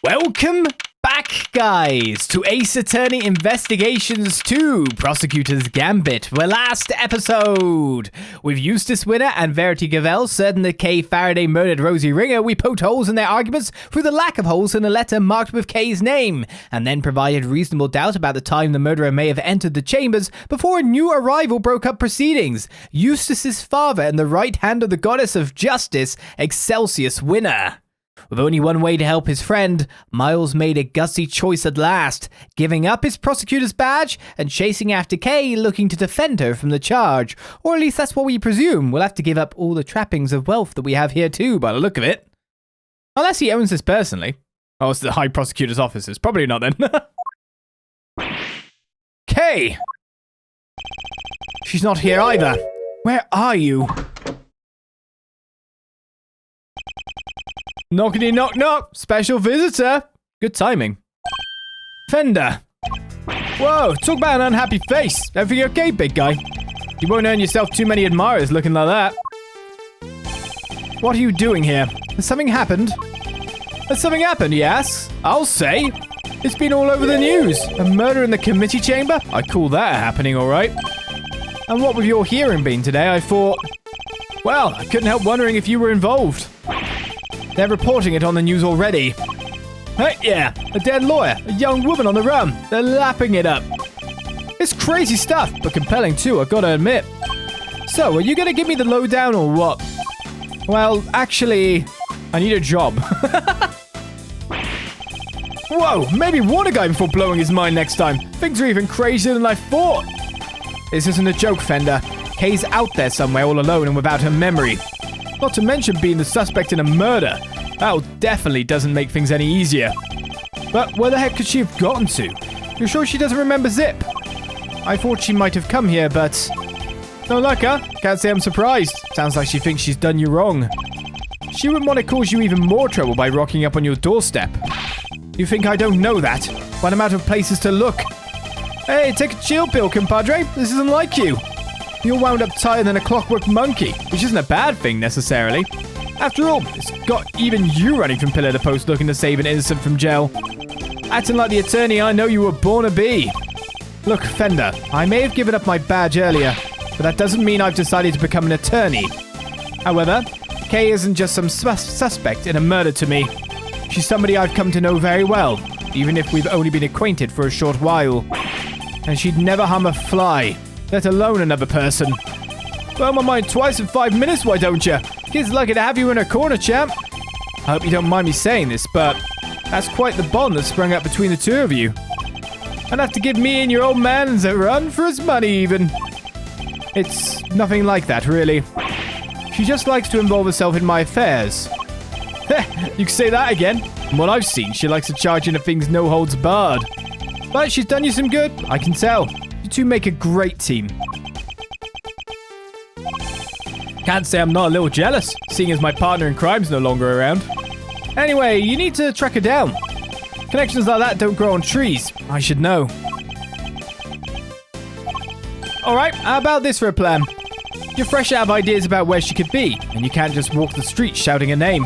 Welcome back, guys, to Ace Attorney Investigations 2, Prosecutors Gambit, where last episode, with Eustace Winner and Verity Gavell certain that Kay Faraday murdered Rosie Ringer, we poked holes in their arguments through the lack of holes in a letter marked with Kay's name, and then provided reasonable doubt about the time the murderer may have entered the chambers before a new arrival broke up proceedings, Eustace's father and the right hand of the goddess of justice, Excelsius Winner. With only one way to help his friend, Miles made a gutsy choice at last, giving up his prosecutor's badge and chasing after Kay, looking to defend her from the charge. Or at least that's what we presume. We'll have to give up all the trappings of wealth that we have here too, by the look of it. Unless he owns this personally. Oh, it's the High Prosecutor's offices. Probably not then. Kay! She's not here either. Where are you? Knockity knock knock, special visitor. Good timing. Fender. Whoa, talk about an unhappy face. Everything okay, big guy? You won't earn yourself too many admirers looking like that. What are you doing here? Has something happened? Has something happened, yes? I'll say. It's been all over the news. A murder in the committee chamber? I call that happening, all right. And what with your hearing being today, I thought... Well, I couldn't help wondering if you were involved. They're reporting it on the news already. Hey, yeah, a dead lawyer, a young woman on the run. They're lapping it up. It's crazy stuff, but compelling too, I gotta admit. So, are you gonna give me the lowdown or what? Well, actually, I need a job. Whoa, maybe warn a guy before blowing his mind next time. Things are even crazier than I thought. This isn't a joke, Fender. Kay's out there somewhere all alone and without her memory. Not to mention being the suspect in a murder. That definitely doesn't make things any easier. But where the heck could she have gotten to? You're sure she doesn't remember Zip? I thought she might have come here, but... No luck, huh? Can't say I'm surprised. Sounds like she thinks she's done you wrong. She wouldn't want to cause you even more trouble by rocking up on your doorstep. You think I don't know that? But I'm out of places to look. Hey, take a chill pill, compadre. This isn't like you. You're wound up tighter than a clockwork monkey, which isn't a bad thing, necessarily. After all, it's got even you running from pillar to post looking to save an innocent from jail. Acting like the attorney I know you were born to be. Look, Fender, I may have given up my badge earlier, but that doesn't mean I've decided to become an attorney. However, Kay isn't just some suspect in a murder to me. She's somebody I've come to know very well, even if we've only been acquainted for a short while. And she'd never harm a fly. Let alone another person. Blow my mind twice in 5 minutes, why don't you? Kid's lucky to have you in her corner, champ. I hope you don't mind me saying this, but that's quite the bond that sprung up between the two of you. Enough to give me and your old man a run for his money, even. It's nothing like that, really. She just likes to involve herself in my affairs. You can say that again. From what I've seen, she likes to charge into things no holds barred. But she's done you some good, I can tell. You two make a great team. Can't say I'm not a little jealous, seeing as my partner in crime's no longer around. Anyway, you need to track her down. Connections like that don't grow on trees. I should know. Alright, how about this for a plan? You're fresh out of ideas about where she could be, and you can't just walk the streets shouting her name.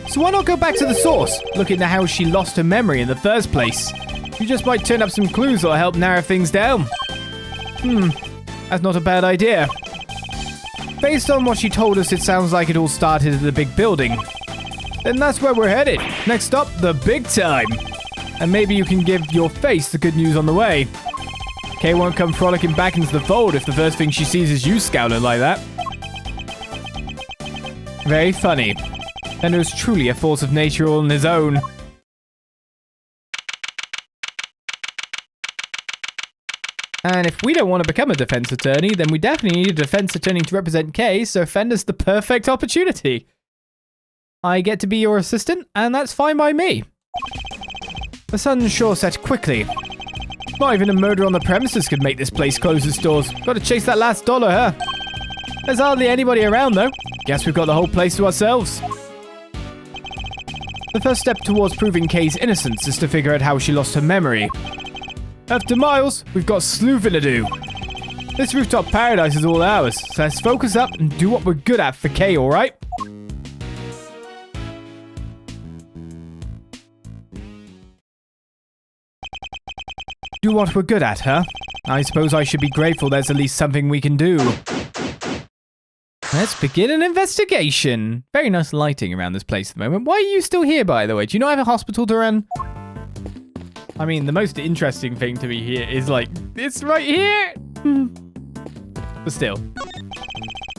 So why not go back to the source, look into how she lost her memory in the first place? You just might turn up some clues that'll help narrow things down. That's not a bad idea. Based on what she told us, it sounds like it all started at the big building. Then that's where we're headed. Next up, the big time. And maybe you can give your face the good news on the way. Kay won't come frolicking back into the fold if the first thing she sees is you scowling like that. Very funny. Fender is truly a force of nature all on his own. And if we don't want to become a defense attorney, then we definitely need a defense attorney to represent Kay, so Fender's the perfect opportunity. I get to be your assistant, and that's fine by me. The sun sure set quickly. Not even a murder on the premises could make this place close its doors. Gotta chase that last dollar, huh? There's hardly anybody around, though. Guess we've got the whole place to ourselves. The first step towards proving Kay's innocence is to figure out how she lost her memory. After Miles, we've got sleuthing to do. This rooftop paradise is all ours, so let's focus up and do what we're good at for Kay, alright? Do what we're good at, huh? I suppose I should be grateful there's at least something we can do. Let's begin an investigation. Very nice lighting around this place at the moment. Why are you still here, by the way? Do you not have a hospital to run? I mean, the most interesting thing to me here is, like, it's right here. But still.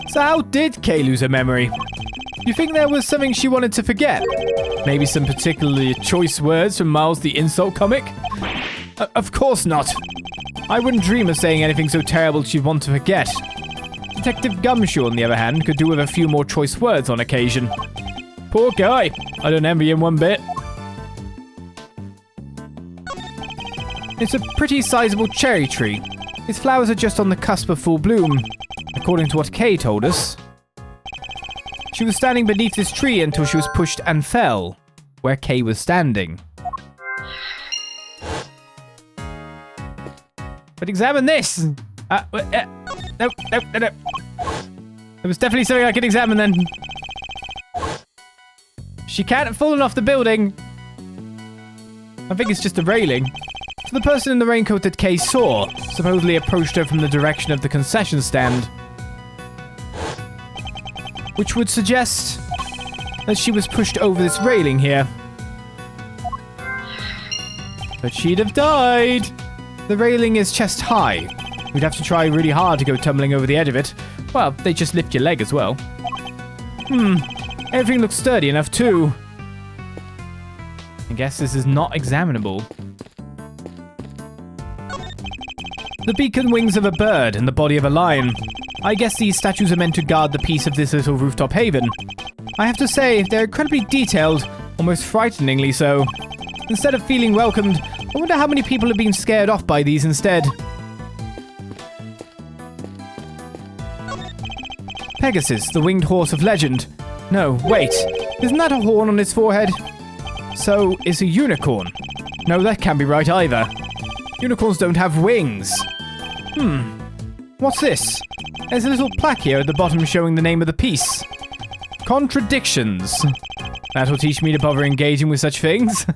So how did Kay lose her memory? You think there was something she wanted to forget? Maybe some particularly choice words from Miles the Insult comic? Of course not. I wouldn't dream of saying anything so terrible she'd want to forget. Detective Gumshoe, on the other hand, could do with a few more choice words on occasion. Poor guy. I don't envy him one bit. It's a pretty sizable cherry tree. Its flowers are just on the cusp of full bloom, according to what Kay told us. She was standing beneath this tree until she was pushed and fell, where Kay was standing. But examine this! No. There was definitely something I could examine then. She can't have fallen off the building. I think it's just a railing. So the person in the raincoat that Kay saw supposedly approached her from the direction of the concession stand, which would suggest that she was pushed over this railing here. But she'd have died. The railing is chest high. We'd have to try really hard to go tumbling over the edge of it. Well, they just lift your leg as well. Everything looks sturdy enough too. I guess this is not examinable. The beak and wings of a bird and the body of a lion. I guess these statues are meant to guard the peace of this little rooftop haven. I have to say, they're incredibly detailed, almost frighteningly so. Instead of feeling welcomed, I wonder how many people have been scared off by these instead. Pegasus, the winged horse of legend. No, wait. Isn't that a horn on its forehead? So, it's a unicorn. No, that can't be right either. Unicorns don't have wings. What's this? There's a little plaque here at the bottom showing the name of the piece. Contradictions. That'll teach me to bother engaging with such things.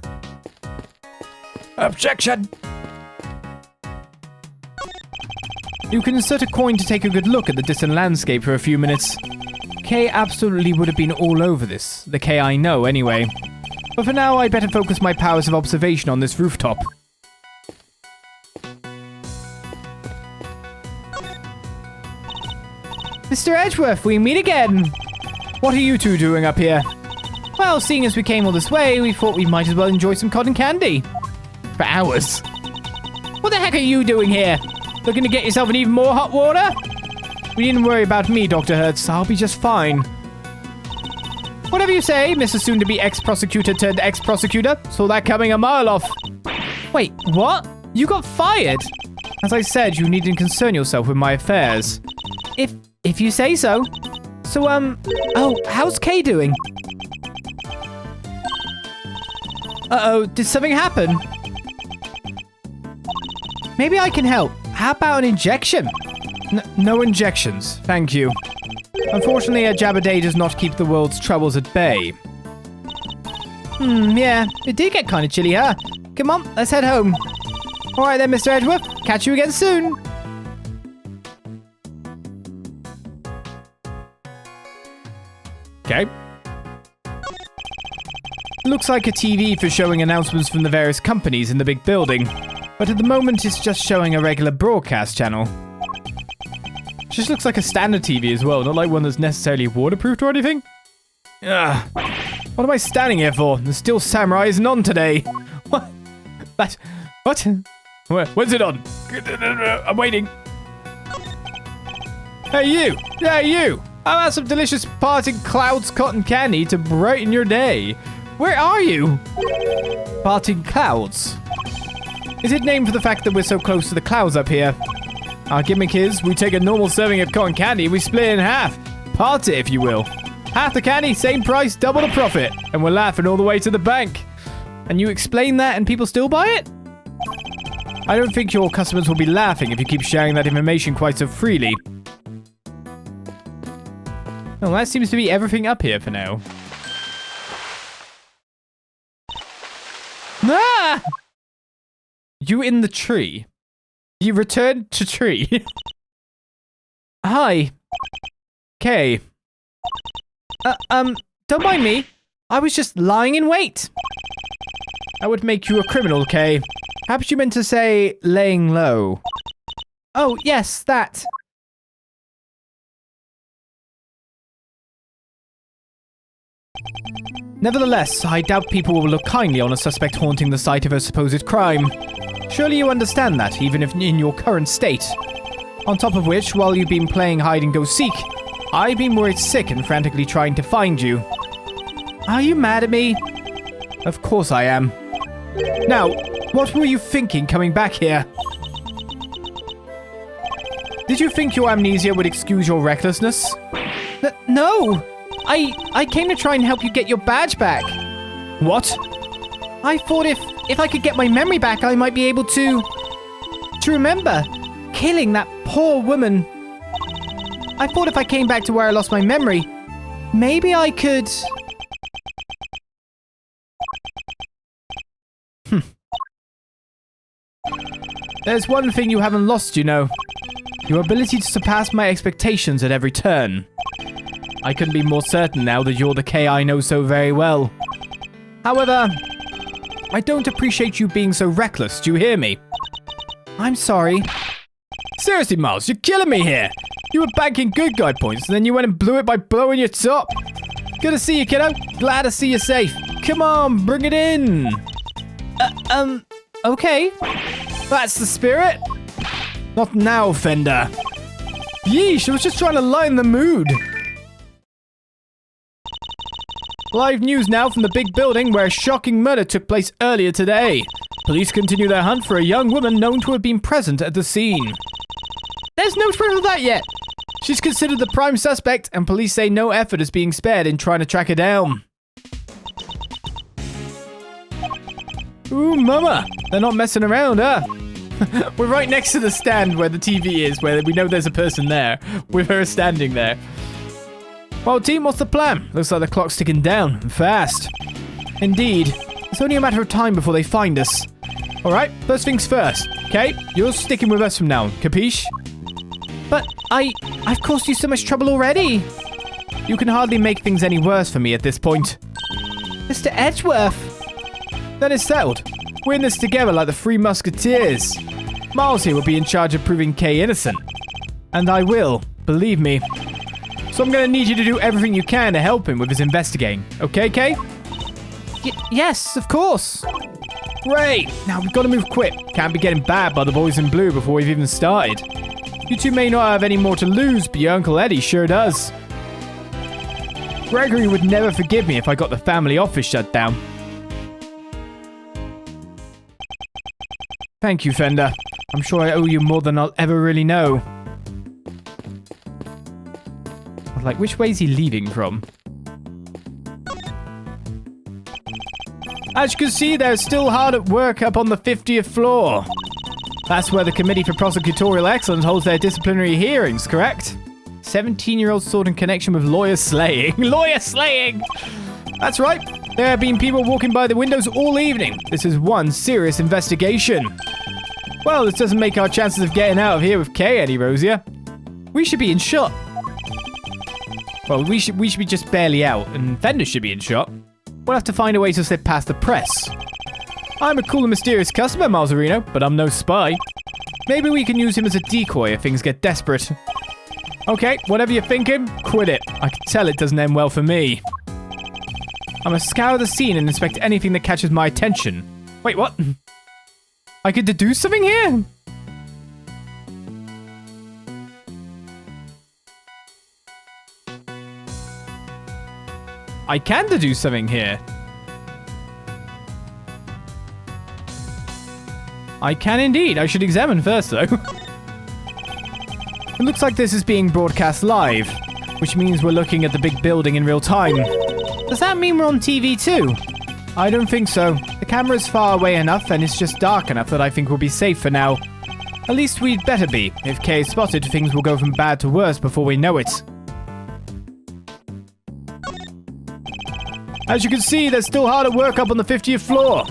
Objection! You can insert a coin to take a good look at the distant landscape for a few minutes. Kay absolutely would have been all over this. The Kay I know, anyway. But for now, I'd better focus my powers of observation on this rooftop. Mr. Edgeworth, we meet again! What are you two doing up here? Well, seeing as we came all this way, we thought we might as well enjoy some cotton candy. For hours. What the heck are you doing here? Looking to get yourself in even more hot water? We needn't worry about me, Dr. Hertz. I'll be just fine. Whatever you say, Mr. Soon-to-be ex-prosecutor turned ex-prosecutor. Saw that coming a mile off. Wait, what? You got fired? As I said, you needn't concern yourself with my affairs. If you say so. So, oh, how's Kay doing? Uh-oh, did something happen? Maybe I can help. How about an injection? No injections, thank you. Unfortunately, a jab a day does not keep the world's troubles at bay. Yeah, it did get kind of chilly, huh? Come on, let's head home. Alright then, Mr. Edgeworth. Catch you again soon. Okay. Looks like a TV for showing announcements from the various companies in the big building. But at the moment, it's just showing a regular broadcast channel. Just looks like a standard TV as well, not like one that's necessarily waterproofed or anything. Ugh. What am I standing here for? The Steel Samurai isn't on today. What? What? When's it on? I'm waiting. Hey you! Hey you! How about some delicious Parting Clouds cotton candy to brighten your day? Where are you? Parting Clouds. Is it named for the fact that we're so close to the clouds up here? Our gimmick is, we take a normal serving of cotton candy and we split it in half. Part it, if you will. Half the candy, same price, double the profit. And we're laughing all the way to the bank. And you explain that and people still buy it? I don't think your customers will be laughing if you keep sharing that information quite so freely. Well, that seems to be everything up here for now. Ah! You in the tree? You returned to tree? Hi. Kay. Don't mind me. I was just lying in wait. That would make you a criminal, Kay. Perhaps you meant to say laying low. Oh, yes, that. Nevertheless, I doubt people will look kindly on a suspect haunting the site of a supposed crime. Surely you understand that, even if in your current state. On top of which, while you've been playing hide-and-go-seek, I've been worried sick and frantically trying to find you. Are you mad at me? Of course I am. Now, what were you thinking coming back here? Did you think your amnesia would excuse your recklessness? No! I came to try and help you get your badge back. What? I thought if I could get my memory back, I might be able to remember killing that poor woman. I thought if I came back to where I lost my memory, maybe I could... There's one thing you haven't lost, you know. Your ability to surpass my expectations at every turn. I couldn't be more certain now that you're the Kay I know so very well. However, I don't appreciate you being so reckless, do you hear me? I'm sorry. Seriously, Miles, you're killing me here. You were banking good guy points, and then you went and blew it by blowing your top. Good to see you, kiddo. Glad to see you safe. Come on, bring it in. Okay. That's the spirit. Not now, Fender. Yeesh, I was just trying to lighten the mood. Live news now from the big building where a shocking murder took place earlier today. Police continue their hunt for a young woman known to have been present at the scene. There's no proof of that yet. She's considered the prime suspect, and police say no effort is being spared in trying to track her down. Ooh, mama. They're not messing around, huh? We're right next to the stand where the TV is, where we know there's a person there, with her standing there. Well, team, what's the plan? Looks like the clock's ticking down, and fast. Indeed. It's only a matter of time before they find us. Alright, first things first. Okay, you're sticking with us from now, capiche? But I've caused you so much trouble already. You can hardly make things any worse for me at this point. Mr. Edgeworth! Then it's settled. We're in this together like the Three Musketeers. Miles here will be in charge of proving Kay innocent. And I will, believe me. So I'm going to need you to do everything you can to help him with his investigating. Okay, Kay? Yes, of course. Great. Now we've got to move quick. Can't be getting bad by the boys in blue before we've even started. You two may not have any more to lose, but your Uncle Eddie sure does. Gregory would never forgive me if I got the family office shut down. Thank you, Fender. I'm sure I owe you more than I'll ever really know. Like, which way is he leaving from? As you can see, they're still hard at work up on the 50th floor. That's where the Committee for Prosecutorial Excellence holds their disciplinary hearings, correct? 17-year-old sword in connection with lawyer slaying. Lawyer slaying! That's right. There have been people walking by the windows all evening. This is one serious investigation. Well, this doesn't make our chances of getting out of here with Kay any rosier. We should be in shot. Well, we should be just barely out, and Fender should be in shot. We'll have to find a way to slip past the press. I'm a cool and mysterious customer, Malzarino, but I'm no spy. Maybe we can use him as a decoy if things get desperate. Okay, whatever you're thinking, quit it. I can tell it doesn't end well for me. I'm gonna scour the scene and inspect anything that catches my attention. Wait, what? I could deduce something here? I can deduce something here. I can indeed. I should examine first, though. It looks like this is being broadcast live, which means we're looking at the big building in real time. Does that mean we're on TV too? I don't think so. The camera's far away enough and it's just dark enough that I think we'll be safe for now. At least we'd better be. If Kay is spotted, things will go from bad to worse before we know it. As you can see, they're still hard at work up on the 50th floor.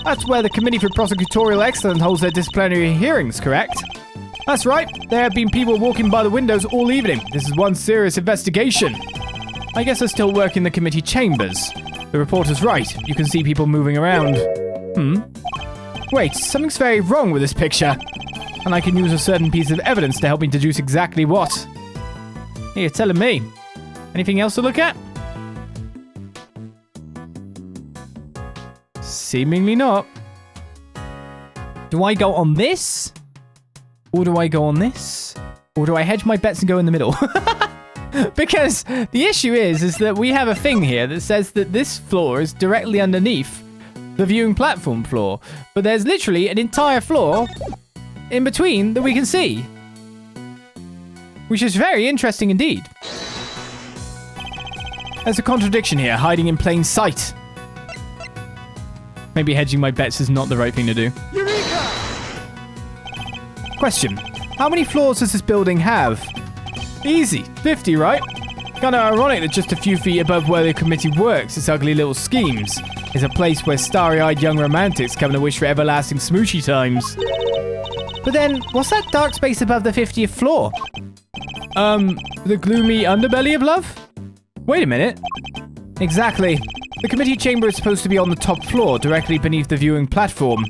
That's where the Committee for Prosecutorial Excellence holds their disciplinary hearings, correct? That's right. There have been people walking by the windows all evening. This is one serious investigation. I guess they're still working the committee chambers. The reporter's right. You can see people moving around. Wait, something's very wrong with this picture. And I can use a certain piece of evidence to help me deduce exactly what. Hey, you're telling me. Anything else to look at? Seemingly not. Do I go on this? Or do I go on this? Or do I hedge my bets and go in the middle? Because the issue is that we have a thing here that says that this floor is directly underneath the viewing platform floor. But there's literally an entire floor in between that we can see. Which is very interesting indeed. There's a contradiction here, hiding in plain sight. Maybe hedging my bets is not the right thing to do. Eureka! Question. How many floors does this building have? Easy. 50, right? Kinda ironic that just a few feet above where the committee works, its ugly little schemes, is a place where starry-eyed young romantics come to wish for everlasting smoochy times. But then, what's that dark space above the 50th floor? The gloomy underbelly of love? Wait a minute. Exactly. The committee chamber is supposed to be on the top floor, directly beneath the viewing platform.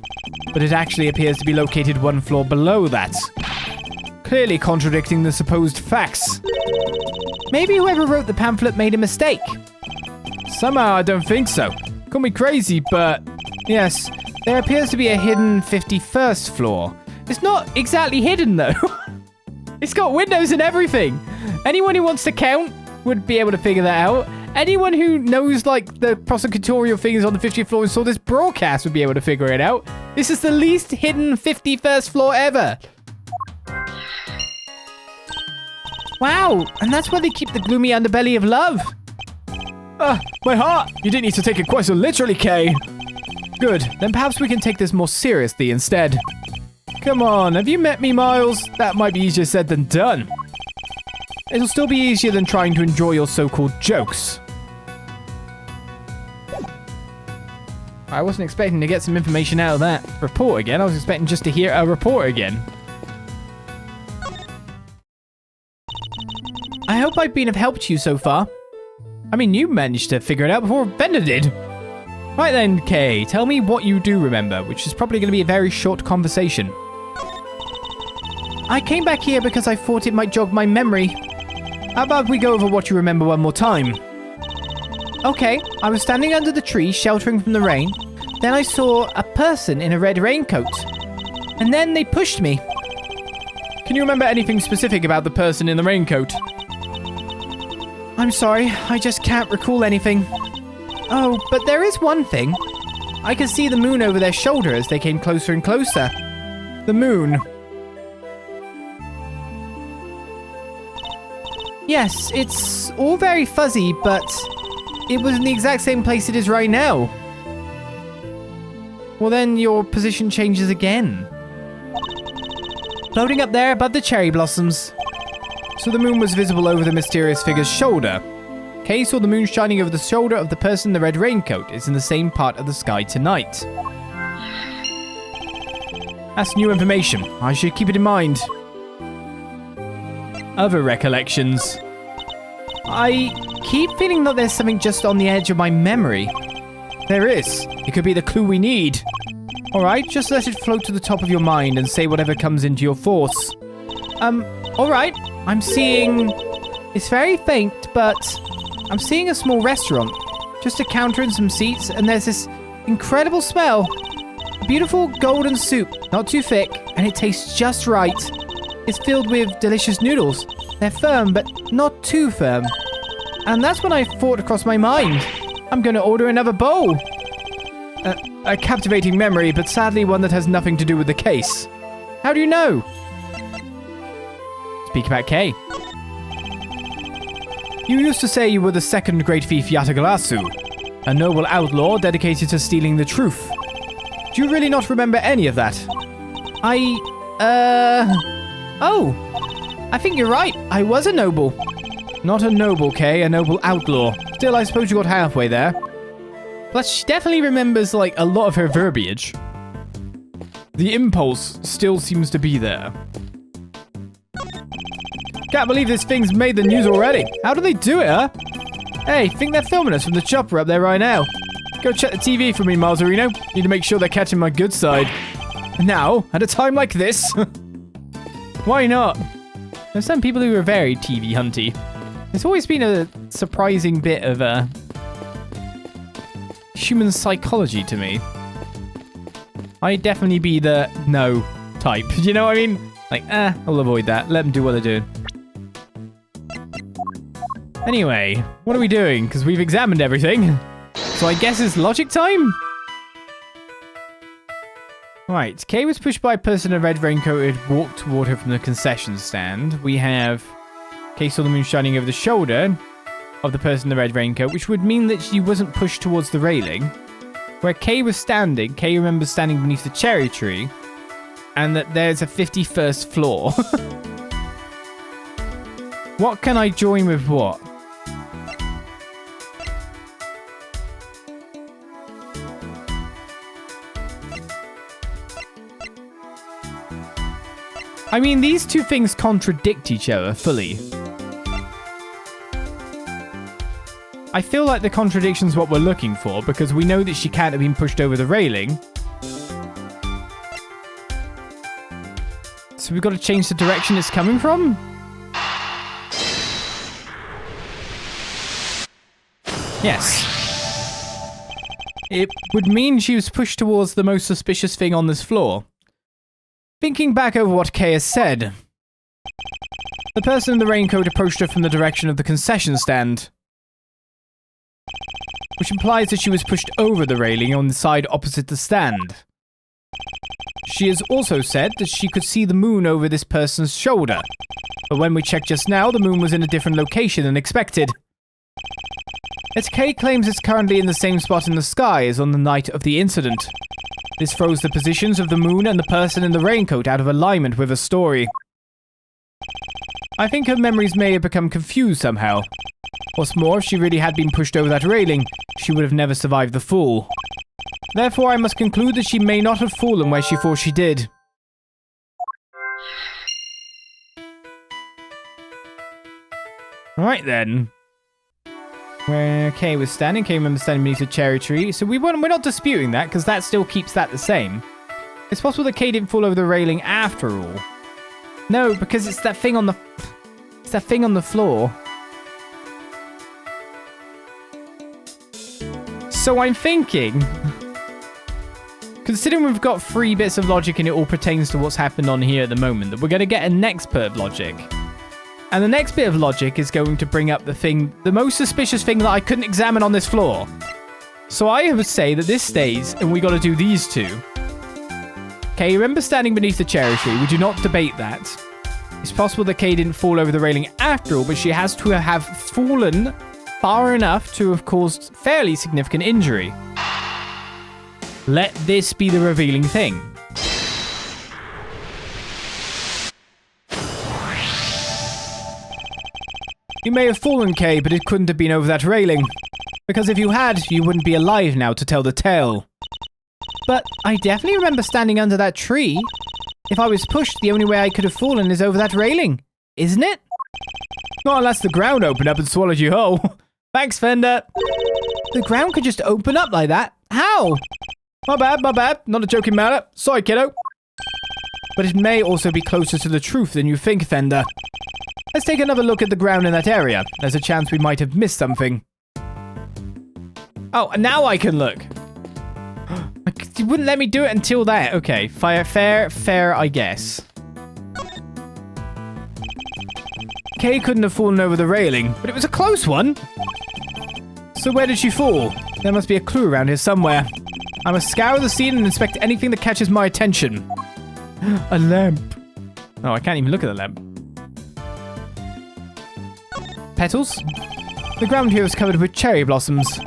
But it actually appears to be located one floor below that. Clearly contradicting the supposed facts. Maybe whoever wrote the pamphlet made a mistake. Somehow I don't think so. Call me crazy, but yes, there appears to be a hidden 51st floor. It's not exactly hidden though. It's got windows and everything. Anyone who wants to count would be able to figure that out. Anyone who knows, like, the prosecutorial things on the 50th floor and saw this broadcast would be able to figure it out. This is the least hidden 51st floor ever. Wow, and that's where they keep the gloomy underbelly of love. My heart! You didn't need to take it quite so literally, Kay. Good, then perhaps we can take this more seriously instead. Come on, have you met me, Miles? That might be easier said than done. It'll still be easier than trying to enjoy your so-called jokes. I wasn't expecting to get some information out of that report again. I was expecting just to hear a report again. I hope I've been of help to you so far. I mean, you managed to figure it out before Bender did. Right then, Kay, tell me what you do remember, which is probably going to be a very short conversation. I came back here because I thought it might jog my memory. How about we go over what you remember one more time? Okay, I was standing under the tree, sheltering from the rain. Then I saw a person in a red raincoat. And then they pushed me. Can you remember anything specific about the person in the raincoat? I'm sorry, I just can't recall anything. Oh, but there is one thing. I could see the moon over their shoulder as they came closer and closer. The moon. Yes, it's all very fuzzy, but it was in the exact same place it is right now. Well, then your position changes again. Floating up there above the cherry blossoms. So the moon was visible over the mysterious figure's shoulder. Kay saw the moon shining over the shoulder of the person in the red raincoat. It's in the same part of the sky tonight. That's new information. I should keep it in mind. Other recollections. I keep feeling that there's something just on the edge of my memory. There is. It could be the clue we need. Alright, just let it float to the top of your mind and say whatever comes into your force. Alright. I'm seeing... It's very faint, but... I'm seeing a small restaurant. Just a counter and some seats, and there's this incredible smell. A beautiful golden soup, not too thick, and it tastes just right. It's filled with delicious noodles. They're firm, but not too firm. And that's when I thought across my mind. I'm going to order another bowl. A captivating memory, but sadly one that has nothing to do with the case. How do you know? Speak about Kay. You used to say you were the second great thief Yatagalasu, a noble outlaw dedicated to stealing the truth. Do you really not remember any of that? Oh, I think you're right. I was a noble. Not a noble, Kay, a noble outlaw. Still, I suppose you got halfway there. Plus, she definitely remembers, like, a lot of her verbiage. The impulse still seems to be there. Can't believe this thing's made the news already. How do they do it, huh? Hey, think they're filming us from the chopper up there right now. Go check the TV for me, Miles Reno. Need to make sure they're catching my good side. Now, at a time like this? Why not? There's some people who are very TV hunty. It's always been a surprising bit of human psychology to me. I'd definitely be the no type. You know what I mean? Like, I'll avoid that. Let them do what they're doing. Anyway, what are we doing? Because we've examined everything. So I guess it's logic time? Right, Kay was pushed by a person in a red raincoat who had walked toward her from the concession stand. We have Kay saw the moon shining over the shoulder of the person in the red raincoat, which would mean that she wasn't pushed towards the railing. Where Kay was standing, Kay remembers standing beneath the cherry tree, and that there's a 51st floor. What can I join with what? I mean, these two things contradict each other fully. I feel like the contradiction's what we're looking for, because we know that she can't have been pushed over the railing. So we've got to change the direction it's coming from? Yes. It would mean she was pushed towards the most suspicious thing on this floor. Thinking back over what Kay has said, the person in the raincoat approached her from the direction of the concession stand, which implies that she was pushed over the railing on the side opposite the stand. She has also said that she could see the moon over this person's shoulder, but when we checked just now, the moon was in a different location than expected. As Kay claims it's currently in the same spot in the sky as on the night of the incident. This throws the positions of the moon and the person in the raincoat out of alignment with her story. I think her memories may have become confused somehow. What's more, if she really had been pushed over that railing, she would have never survived the fall. Therefore, I must conclude that she may not have fallen where she thought she did. Alright then. Where Kay was standing, Kay remembers standing beneath a cherry tree. So we're not disputing that, because that still keeps that the same. It's possible that Kay didn't fall over the railing after all. No, because it's that thing on the... It's that thing on the floor. So I'm thinking... Considering we've got 3 bits of logic and it all pertains to what's happened on here at the moment, that we're going to get a next bit of logic. And the next bit of logic is going to bring up the most suspicious thing that I couldn't examine on this floor. So I would say that this stays, and we got to do these two. Kay, remember standing beneath the cherry tree. We do not debate that. It's possible that Kay didn't fall over the railing after all, but she has to have fallen far enough to have caused fairly significant injury. Let this be the revealing thing. You may have fallen, Kay, but it couldn't have been over that railing. Because if you had, you wouldn't be alive now to tell the tale. But I definitely remember standing under that tree. If I was pushed, the only way I could have fallen is over that railing. Isn't it? Not unless the ground opened up and swallowed you whole. Thanks, Fender. The ground could just open up like that? How? My bad. Not a joking matter. Sorry, kiddo. But it may also be closer to the truth than you think, Fender. Let's take another look at the ground in that area. There's a chance we might have missed something. Oh, now I can look. You wouldn't let me do it until that. Okay, fair, I guess. Kay couldn't have fallen over the railing, but it was a close one. So where did she fall? There must be a clue around here somewhere. I must scour the scene and inspect anything that catches my attention. A lamp. Oh, I can't even look at the lamp. Petals? The ground here is covered with cherry blossoms.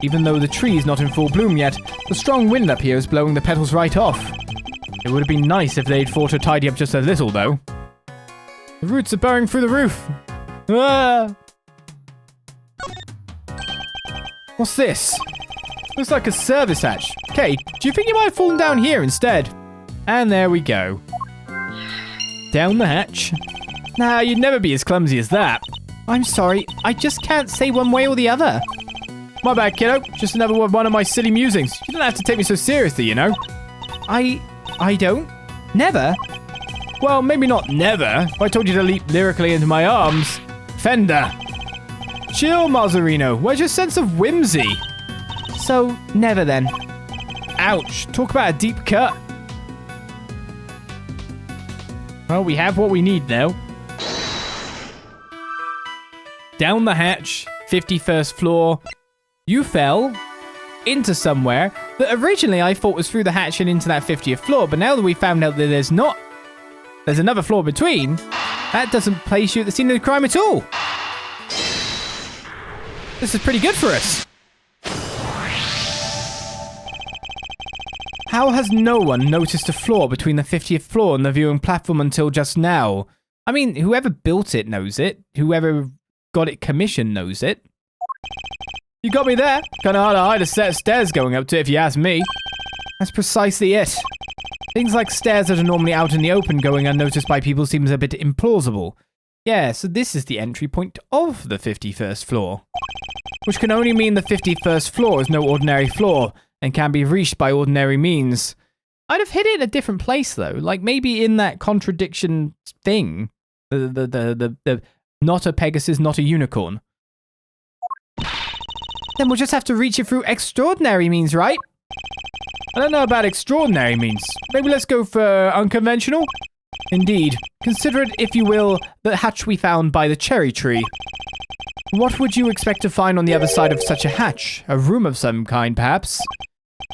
Even though the tree is not in full bloom yet, the strong wind up here is blowing the petals right off. It would have been nice if they'd thought to tidy up just a little, though. The roots are burrowing through the roof. Ah! What's this? Looks like a service hatch. Okay, do you think you might have fallen down here instead? And there we go. Down the hatch. Nah, you'd never be as clumsy as that. I'm sorry, I just can't say one way or the other. My bad, kiddo. Just another one of my silly musings. You don't have to take me so seriously, you know. I don't. Never? Well, maybe not never. If I told you to leap lyrically into my arms. Fender. Chill, Mazzarino. Where's your sense of whimsy? So, never then. Ouch. Talk about a deep cut. Well, we have what we need now. Down the hatch, 51st floor. You fell into somewhere that originally I thought was through the hatch and into that 50th floor, but now that we found out that there's another floor between, that doesn't place you at the scene of the crime at all. This is pretty good for us. How has no one noticed a floor between the 50th floor and the viewing platform until just now? I mean, whoever built it knows it. Whoever got it commissioned knows it. You got me there. Kinda hard to hide a set of stairs going up to, if you ask me. That's precisely it. Things like stairs that are normally out in the open going unnoticed by people seems a bit implausible. Yeah, so this is the entry point of the 51st floor. Which can only mean the 51st floor is no ordinary floor and can be reached by ordinary means. I'd have hit it in a different place though, like maybe in that contradiction thing. The not a Pegasus, not a unicorn. Then we'll just have to reach it through extraordinary means, right? I don't know about extraordinary means. Maybe let's go for unconventional? Indeed. Consider it, if you will, the hatch we found by the cherry tree. What would you expect to find on the other side of such a hatch? A room of some kind, perhaps?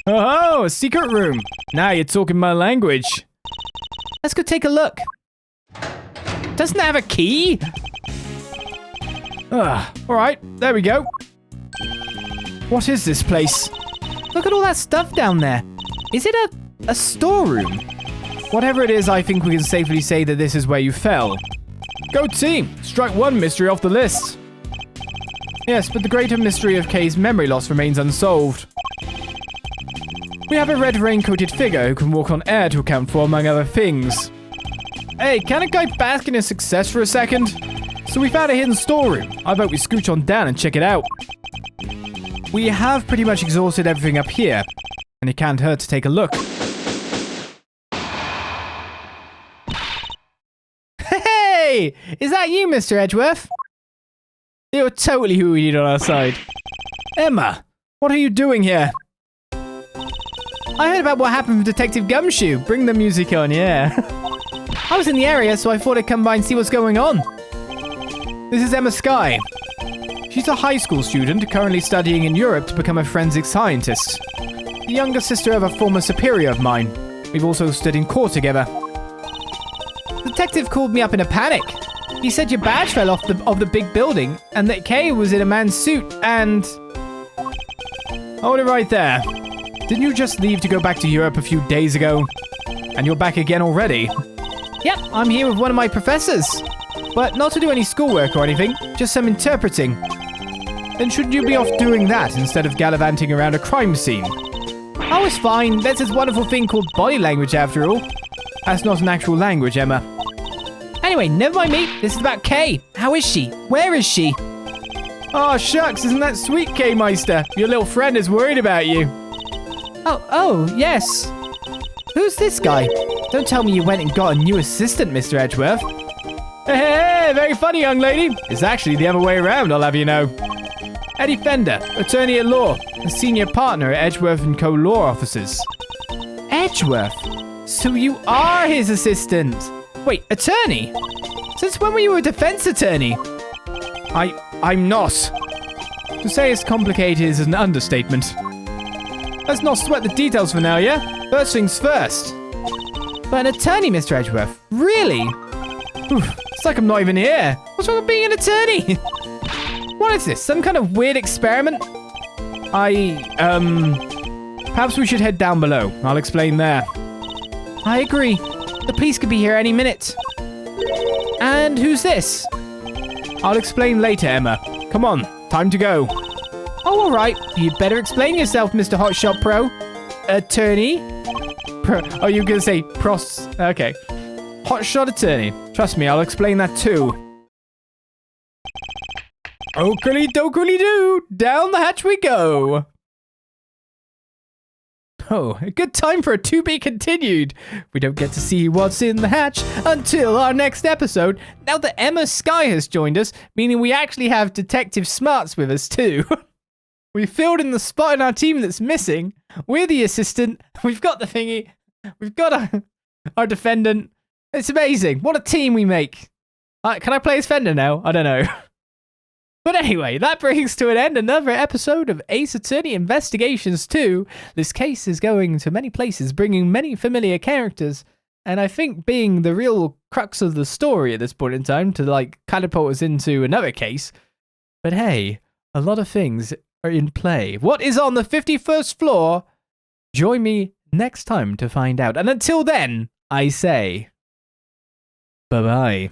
Oh, a secret room. Now you're talking my language. Let's go take a look. Doesn't it have a key? Alright, there we go. What is this place? Look at all that stuff down there. Is it a storeroom? Whatever it is, I think we can safely say that this is where you fell. Go team! Strike one mystery off the list. Yes, but the greater mystery of Kay's memory loss remains unsolved. We have a red raincoated figure who can walk on air to account for, among other things. Hey, can a guy bask in his success for a second? So we found a hidden storeroom. I vote we scooch on down and check it out. We have pretty much exhausted everything up here, and it can't hurt to take a look. Hey! Is that you, Mr. Edgeworth? You're totally who we need on our side. Emma, what are you doing here? I heard about what happened with Detective Gumshoe. Bring the music on, yeah. I was in the area, so I thought I'd come by and see what's going on. This is Emma Skye. She's a high school student currently studying in Europe to become a forensic scientist. The younger sister of a former superior of mine. We've also stood in court together. The detective called me up in a panic. He said your badge fell off the big building and that Kay was in a man's suit and... Hold it right there. Didn't you just leave to go back to Europe a few days ago? And you're back again already? Yep, I'm here with one of my professors. But not to do any schoolwork or anything, just some interpreting. Then shouldn't you be off doing that instead of gallivanting around a crime scene? Oh, it's fine. There's this wonderful thing called body language after all. That's not an actual language, Emma. Anyway, never mind me. This is about Kay. How is she? Where is she? Oh, shucks. Isn't that sweet, K-Meister? Your little friend is worried about you. Oh, yes. Who's this guy? Don't tell me you went and got a new assistant, Mr. Edgeworth. Hey, very funny, young lady. It's actually the other way around, I'll have you know. Eddie Fender, attorney at law, a senior partner at Edgeworth & Co. Law Offices. Edgeworth? So you are his assistant? Wait, attorney? Since when were you a defense attorney? I'm not. To say it's complicated is an understatement. Let's not sweat the details for now, yeah? First things first. But an attorney, Mr. Edgeworth? Really? Oof, it's like I'm not even here. What's wrong with being an attorney? What is this? Some kind of weird experiment? Perhaps we should head down below. I'll explain there. I agree. The police could be here any minute. And who's this? I'll explain later, Emma. Come on, time to go. Oh, all right. You'd better explain yourself, Mr. Hotshot Pro. Attorney? Oh, you were going to say Okay. Hotshot attorney. Trust me, I'll explain that too. Okily dokily doo. Down the hatch we go. Oh, a good time for a to be continued. We don't get to see what's in the hatch until our next episode. Now that Emma Sky has joined us, meaning we actually have Detective Smarts with us too. We filled in the spot in our team that's missing. We're the assistant. We've got the thingy. We've got our defendant. It's amazing. What a team we make. Can I play as Fender now? I don't know. But anyway, that brings to an end another episode of Ace Attorney Investigations 2. This case is going to many places, bringing many familiar characters, and I think being the real crux of the story at this point in time to, like, catapult us into another case. But hey, a lot of things are in play. What is on the 51st floor? Join me next time to find out. And until then, I say, bye-bye.